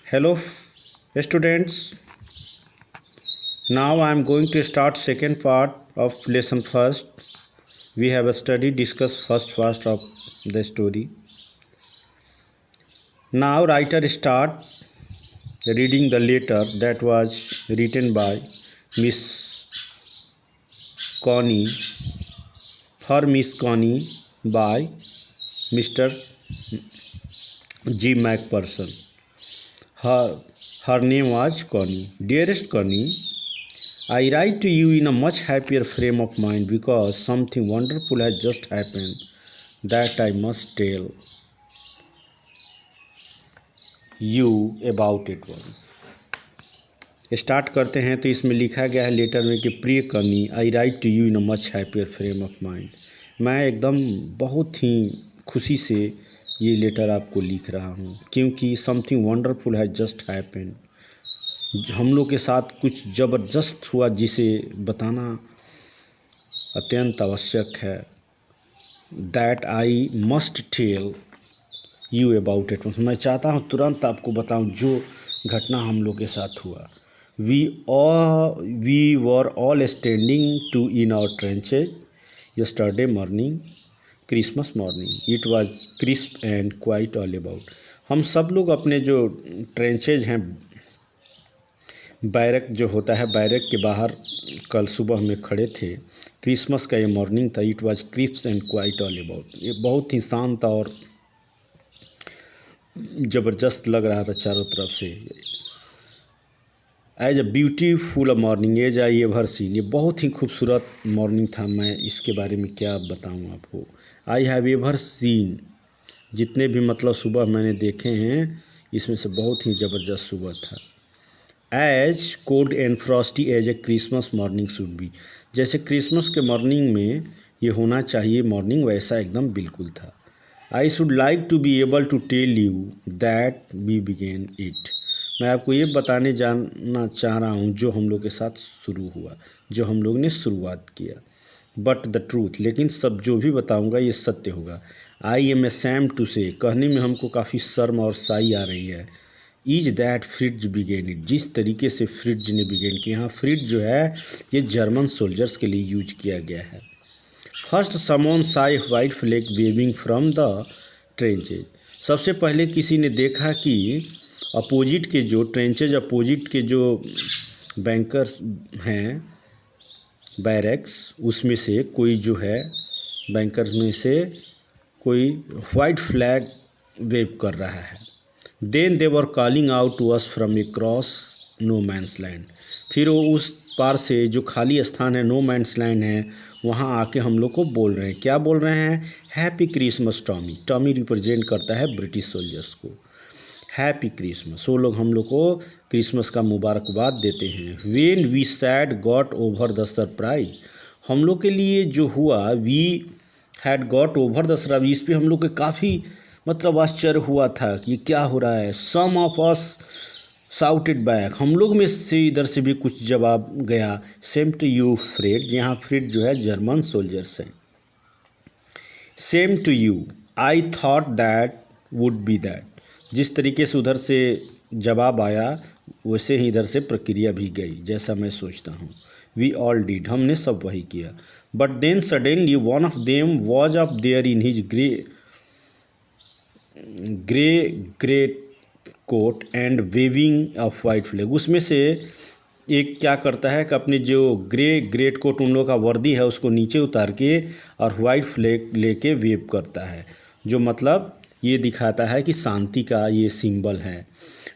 Hello students, now I am going to start second part of lesson first. We have discussed first part of the story. Now writer start reading the letter that was written by Miss Connie, for Miss Connie by Mr. G. MacPherson. Her name was Connie. Dearest Connie, I write to you in a much happier frame of mind because something wonderful has just happened that I must tell you about it once. Start करते हैं तो इसमें लिखा गया है letter में कि प्रिय Connie, I write to you in a much happier frame of mind. मैं एकदम बहुत ही खुशी से ये लेटर आपको लिख रहा हूँ क्योंकि something wonderful has just happened. हम लोग के साथ कुछ ज़बरदस्त हुआ जिसे बताना अत्यंत आवश्यक है। That I must tell you about it. मैं चाहता हूँ तुरंत आपको बताऊँ जो घटना हम लोग के साथ हुआ। We were all standing to in our trenches yesterday morning, Christmas morning. It was crisp and quite all about. हम सब लोग अपने जो ट्रेंचेज हैं, बैरक जो होता है, बैरक के बाहर कल सुबह में खड़े थे। क्रिसमस का ये मॉर्निंग था। It was crisp and quite all about. ये बहुत ही शांत और ज़बरदस्त लग रहा था चारों तरफ से। As a beautiful morning as I ever seen. ये बहुत ही खूबसूरत मॉर्निंग था। मैं इसके बारे में क्या बताऊं आपको। आई हैव एवर सीन, जितने भी मतलब सुबह मैंने देखे हैं इसमें से बहुत ही ज़बरदस्त सुबह था। As cold and frosty as a Christmas morning should be. जैसे क्रिसमस के मॉर्निंग में ये होना चाहिए मॉर्निंग, वैसा एकदम बिल्कुल था। I should like to be able to tell you that we began it. मैं आपको ये बताने जानना चाह रहा हूँ जो हम लोग के साथ शुरू हुआ, जो हम लोग ने शुरुआत किया। बट द ट्रूथ, लेकिन सब जो भी बताऊँगा ये सत्य होगा। आई एम ashamed टू से, कहने में हमको काफ़ी शर्म और शाई आ रही है। Is that Fritz began it, जिस तरीके से फ्रिज ने बिगेन किया। यहाँ फ्रिज जो है ये जर्मन सोल्जर्स के लिए यूज किया गया है। First someone saw white flag waving from the trenches. सबसे पहले किसी ने देखा कि अपोजिट के जो ट्रेंचेज, अपोजिट के जो बैंकर्स हैं, बैरक्स, उसमें से कोई जो है बैंकर्स में से कोई वाइट फ्लैग वेव कर रहा है। Then they were calling out to us from across no man's land. फिर वो उस पार से जो खाली स्थान है, नो मैंस लैंड है, वहाँ आके हम लोग को बोल रहे हैं। क्या बोल रहे हैं? Happy Christmas Tommy. Tommy represent करता है ब्रिटिश सोल्जर्स को। हैप्पी क्रिसमस, वो लोग हम लोग को क्रिसमस का मुबारकबाद देते हैं। When we said got over the surprise. हम लोग के लिए जो हुआ, we had got over the surprise, इस पर हम लोग के काफ़ी मतलब आश्चर्य हुआ था कि क्या हो रहा है। सम ऑफ अस साउटेड बैक, हम लोग में से इधर से भी कुछ जवाब गया। सेम टू यू फ्रेड, यहाँ फ्रेड जो है जर्मन सोल्जर्स हैं। Same to you, I thought that would be that. जिस तरीके से उधर से जवाब आया वैसे ही इधर से प्रक्रिया भी गई, जैसा मैं सोचता हूँ। वी ऑल डिड, हमने सब वही किया। But then suddenly one of them was up there in his grey coat and waving a white flag. उसमें से एक क्या करता है कि अपने जो ग्रेट कोट उन लोगों का वर्दी है उसको नीचे उतार के और वाइट फ्लैग लेके वेव करता है, जो मतलब ये दिखाता है कि शांति का ये सिंबल है।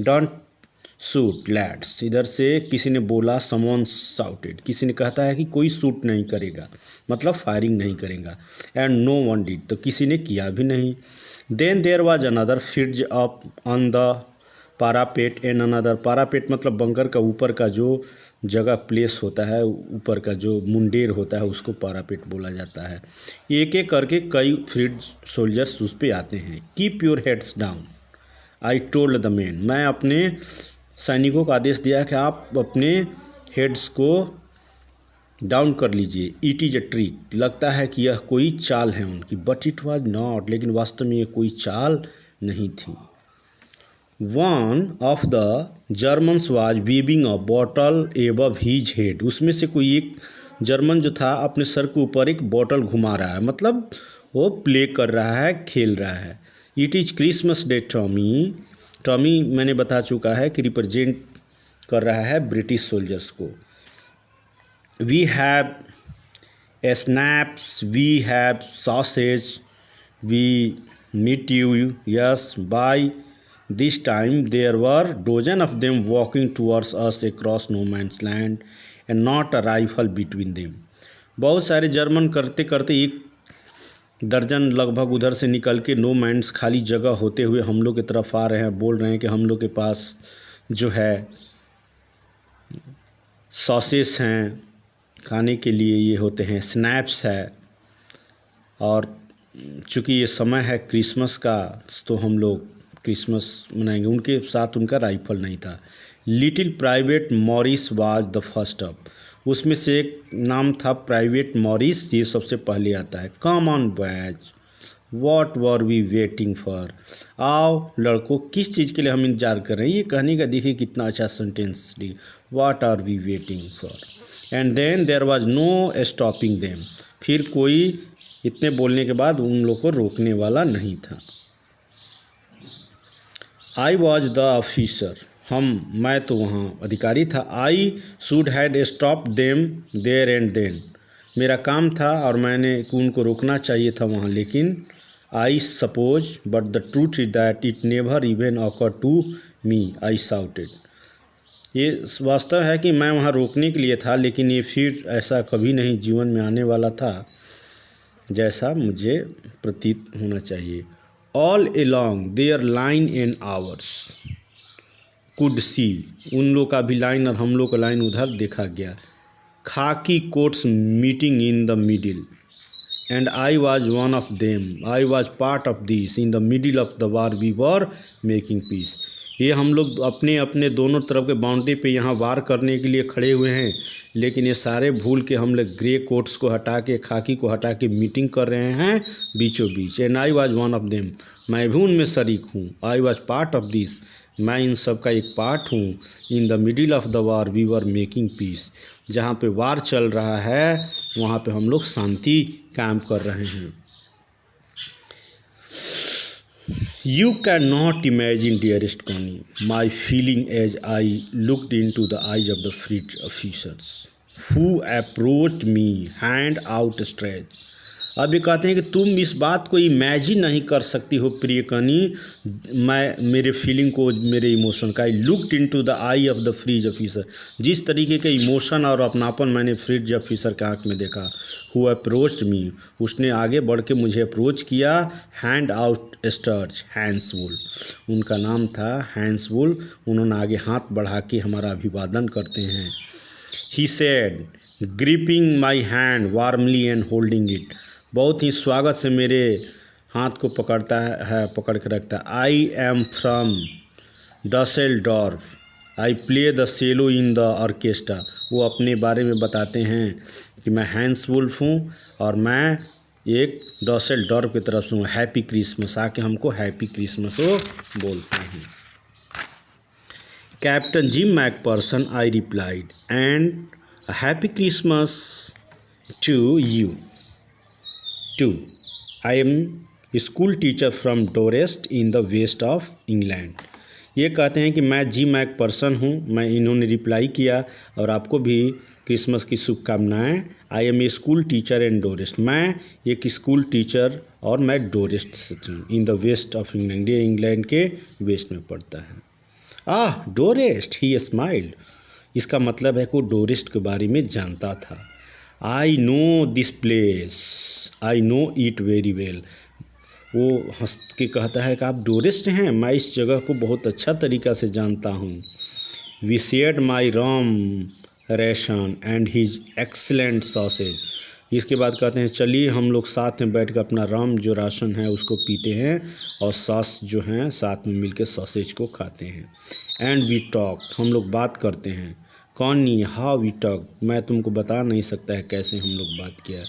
डोंट शूट लैड्स, इधर से किसी ने बोला। समवन शाउटेड, किसी ने कहता है कि कोई शूट नहीं करेगा, मतलब फायरिंग नहीं करेगा। एंड नो वन डिड, तो किसी ने किया भी नहीं। Then there was another Fritz up on the parapet and another. Parapet मतलब बंकर का ऊपर का जो जगह प्लेस होता है, ऊपर का जो मुंडेर होता है उसको पारापेट बोला जाता है। एक एक करके कई फ्रीड सोल्जर्स उस पे आते हैं। Keep your heads down I told the man. मैं अपने सैनिकों को आदेश दिया कि आप अपने हेड्स को डाउन कर लीजिए। इट इज़ अ ट्रिक, लगता है कि यह कोई चाल है उनकी। बट इट वाज नॉट, लेकिन वास्तव में ये कोई चाल नहीं थी। One of the Germans was waving a bottle above his head. उसमें से कोई एक जर्मन जो था अपने सर के ऊपर एक बॉटल घुमा रहा है, मतलब वो प्ले कर रहा है, खेल रहा है। It is Christmas day Tommy. Tommy मैंने बता चुका है कि रिप्रेजेंट कर रहा है ब्रिटिश सोल्जर्स को। We have schnapps, we have sausage, we meet you. Yes, by this time there were dozen of them walking towards us across no man's land and not a rifle between them. बहुत सारे German करते करते एक दर्जन लगभग उधर से निकल के नो मैन्स खाली जगह होते हुए हम लोग की तरफ आ रहे हैं, बोल रहे हैं कि हम लोग के पास जो है सॉसेस हैं खाने के लिए, ये होते हैं स्नैप्स है, और चूँकि ये समय है क्रिसमस का तो हम लोग क्रिसमस मनाएंगे। उनके साथ उनका राइफल नहीं था। Little private Morris was the first up. उसमें से एक नाम था प्राइवेट मॉरिस, ये सबसे पहले आता है। Come on boys what were we waiting for. आओ लड़कों, किस चीज़ के लिए हम इंतजार कर रहे हैं। ये कहने का देखिए कितना अच्छा sentence. What are we waiting for and then there was no stopping them. फिर कोई इतने बोलने के बाद उन लोग को रोकने वाला नहीं था। I was the officer. मैं तो वहाँ अधिकारी था। I should had stop them there and then. मेरा काम था और मैंने उनको रोकना चाहिए था वहाँ, लेकिन I suppose but the truth is that it never even occur to me, I shouted. ये वास्तव है कि मैं वहाँ रोकने के लिए था, लेकिन ये फिर ऐसा कभी नहीं जीवन में आने वाला था जैसा मुझे प्रतीत होना चाहिए। All along their line and ours could see. उन लोग का भी लाइन और हम लोग का लाइन उधर देखा गया। Khaki coats meeting in the middle and I was one of them. I was part of this. In the middle of the war we were making peace. ये हम लोग अपने अपने दोनों तरफ के बाउंड्री पे यहाँ वार करने के लिए खड़े हुए हैं, लेकिन ये सारे भूल के हम लोग ग्रे कोट्स को हटा के, खाकी को हटा के मीटिंग कर रहे हैं बीचों बीच। And I was one of them. मैं भी उनमें शरीक हूँ। I was part of this. मैं इन सब का एक पार्ट हूँ। In the middle of the war we were making peace. जहाँ पे वार चल रहा है वहाँ पे हम लोग शांति कायम कर रहे हैं। You cannot imagine, dearest Connie, my feeling as I looked into the eyes of the freed officers who approached me, hand outstretched. अब ये कहते हैं कि तुम इस बात को इमेजिन नहीं कर सकती हो प्रिय कनी, मैं मेरे फीलिंग को, मेरे इमोशन का। I looked into the eye of the Fritz officer. जिस तरीके के इमोशन और अपनापन मैंने फ्रीज ऑफिसर के आँख में देखा। हु अप्रोच्ड मी, उसने आगे बढ़ के मुझे अप्रोच किया। हैंड आउट स्टर्च हैंसवुल, उनका नाम था हैंसवुल। उन्होंने आगे हाथ बढ़ा के हमारा अभिवादन करते हैं। He said gripping my hand warmly and holding it. बहुत ही स्वागत से मेरे हाथ को पकड़ता है, पकड़ के रखता है। I am from Dusseldorf, I play the cello in the orchestra. वो अपने बारे में बताते हैं कि मैं हैंस वुल्फ हूँ और मैं एक डसेल्डॉर्फ की तरफ से हूँ। हैप्पी क्रिसमस, आके हमको हैप्पी क्रिसमस वो बोलते हैं। Captain Jim Macpherson, I replied, and happy Christmas to you too. I am school teacher from Dorset in the west of England. ये कहते हैं कि मैं जी मैकपर्सन हूँ। मैं इन्होंने रिप्लाई किया और आपको भी क्रिसमस की शुभकामनाएं। I am a school teacher in Dorset. मैं एक स्कूल टीचर और मैं डोरेस्ट से हूँ। In the west of England, ये इंग्लैंड के वेस्ट में पड़ता है। Dorset, he smiled. इसका मतलब है कि वो डोरेस्ट के बारे में जानता था। I know this place, I know it very well. वो हंस के कहता है कि आप डोरेस्ट हैं, मैं इस जगह को बहुत अच्छा तरीक़ा से जानता हूँ। We shared my rum ration and his excellent sausage. इसके बाद कहते हैं चलिए हम लोग साथ में बैठ कर अपना राम जो राशन है उसको पीते हैं और सॉस जो हैं साथ में मिलकर सॉसेज को खाते हैं। एंड वी टॉक, हम लोग बात करते हैं। कौन नहीं, हाउ वी टॉक, मैं तुमको बता नहीं सकता है कैसे हम लोग बात किया।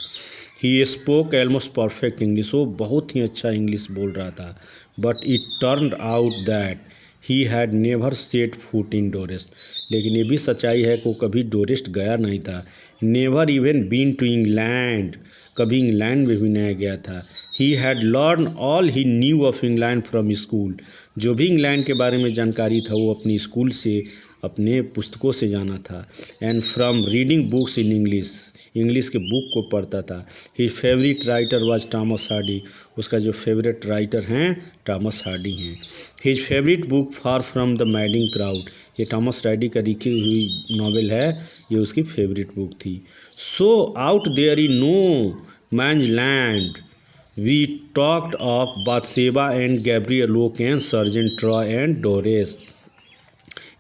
He spoke almost perfect English, वो बहुत ही अच्छा इंग्लिश बोल रहा था। But it turned out that he had never set foot in Dorset, लेकिन ये भी सच्चाई है कि वो कभी डोरेस्ट गया नहीं था। Never even been to England, कभी इंग्लैंड में भी नहीं गया था। He had learn all he knew of England from school, जो भी इंग्लैंड के बारे में जानकारी था वो अपनी स्कूल से, अपने पुस्तकों से जाना था। And from reading books in English, English के बुक को पढ़ता था। His favourite writer was Thomas Hardy, उसका जो फेवरेट राइटर हैं टॉमस हार्डी हैं। His favourite book Far from the Madding Crowd, ये टॉमस हार्डी का लिखी हुई नॉवेल है, ये उसकी फेवरेट बुक थी। So out there in no man's land we talked of Bathsheba and Gabriel Oak, sergeant Troy and Dorset,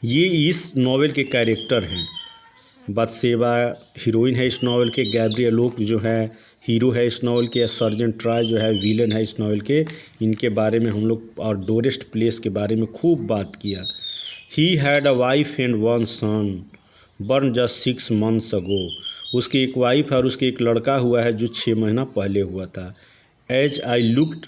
ये इस नॉवेल के कैरेक्टर हैं। बाथशेबा हीरोइन है इस नॉवेल के, गैब्रियल ओक जो है हीरो है इस नॉवेल के, सर्जेंट ट्रॉय जो है विलन है इस नॉवेल के। इनके बारे में हम लोग और डोरेस्ट प्लेस के बारे में खूब बात किया। He had a wife and one son born just 6 months ago, उसकी एक वाइफ और उसके एक लड़का हुआ है जो 6 महीना पहले हुआ था। As I looked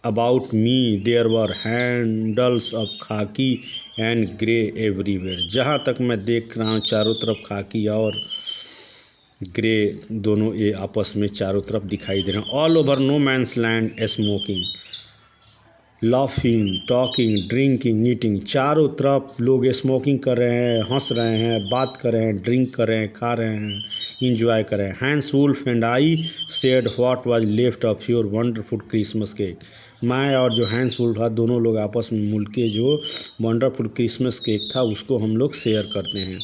about me there were handles of khaki and grey everywhere, जहाँ तक मैं देख रहा हूँ चारों तरफ खाकी और ग्रे दोनों ये आपस में चारों तरफ दिखाई दे रहे हैं। All over no man's land smoking laughing talking drinking eating, चारों तरफ लोग स्मोकिंग कर रहे हैं, हंस रहे हैं, बात कर रहे हैं, ड्रिंक कर रहे हैं, खा रहे हैं, इंजॉय कर रहे हैं। Hans Wolf and I said what was left of your wonderful Christmas cake, मैं और जो हैंस वुल्फ था दोनों लोग आपस में मिल के जो वंडरफुल क्रिसमस केक था उसको हम लोग शेयर करते हैं।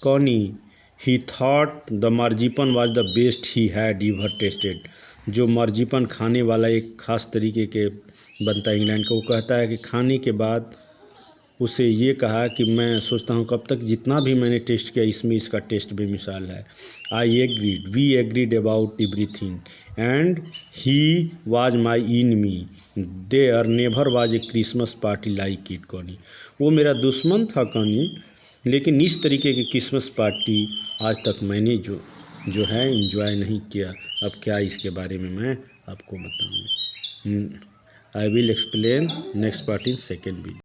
Connie he thought the marzipan was the best he had ever tasted, जो मार्जिपन खाने वाला एक ख़ास तरीके के बनता है इंग्लैंड का, वो कहता है कि खाने के बाद उसे ये कहा कि मैं सोचता हूँ कब तक जितना भी मैंने टेस्ट किया इसमें इसका टेस्ट बेमिसाल है। I agreed we agreed about everything and he was my enemy there never was a Christmas party like it Connie, वो मेरा दुश्मन था कॉनी, लेकिन इस तरीके की क्रिसमस पार्टी आज तक मैंने जो है इंजॉय नहीं किया। अब क्या इसके बारे में मैं आपको बताऊँ। I will explain next part in second video.